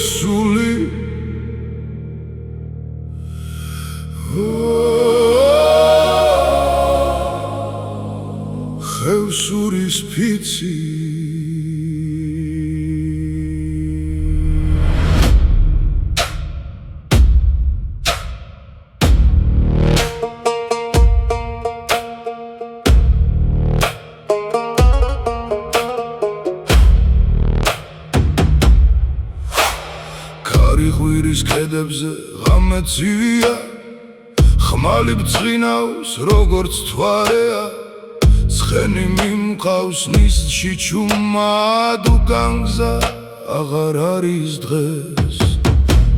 Suli Ხევსურის ფიცი ღვირის ქედებზე ღამეცივია ხმალი ბწყინავს როგორც თვარეა ცხენი მიმყავს ნისლში ჩუმად უკანგზა აღარ არის დღეს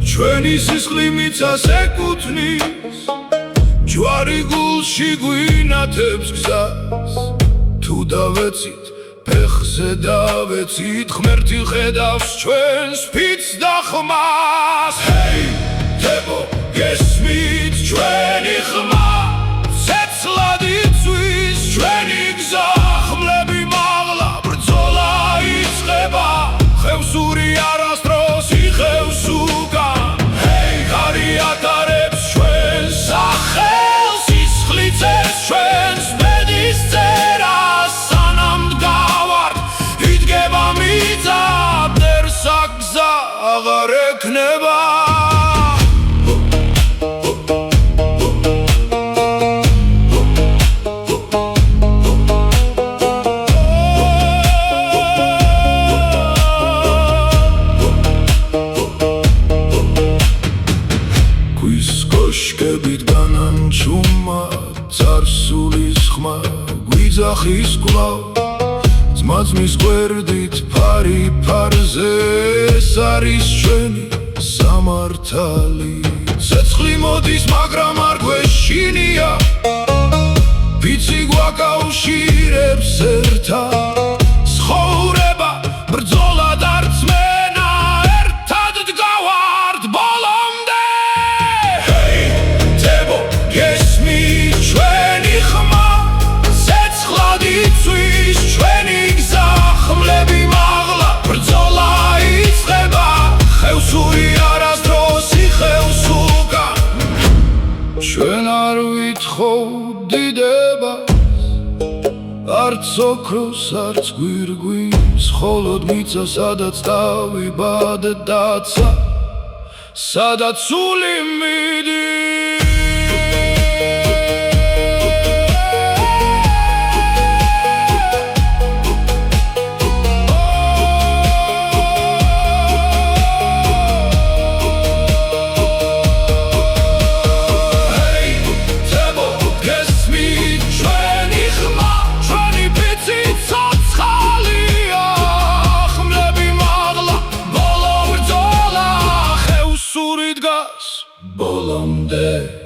ჩვენი სისხლი მიწას ეკუთვნის ჯვარი გულში გვინათებს გზას თუ დავეცით ფეხზე დავეცით ღმერთი ხედავს ჩვენს ფიცს და ხმას ჰეი დებო გესმით ჩვენი ხმა ცეცხლად იწვის ჩვენი გზა ხმლები მაღლა ბრძოლა იწყება ხევსური არასდროს იხევს უკან ჰეი ხარი ატარებს ჩვენს სახელს სისხლი წეს ჩვენს ბედის წერას აღარ ექნება ქვის კოშკებით განანჩუმა წარსულის ხმა გვიძახის კვლავ ძმაწმის გვერდით ფარი ფარზე ეს არის ჩვენი სამართალი ცეცხლი მოდის მაგრამ არ გვეშინია ფიცი გვაკავშირებს ერთად ცხოვრება ბრძოლა და რწმენა ერთად დგავართ ბოლომდე ჰეი დებო გესმით ჩვენი ხმა ცეცხლად იწვის ჩვენი გზა ხმლები მაღლა ბრძოლა იწყება ხევსური არასდროს იხევს უკან ჩვენ არ ვითხოვთ დიდებას არც ოქროს არც გვირგვინს მხოლოდ მიწა სადაც დავიბადეთ დაცა სადაც სული მიდის ბოლომდე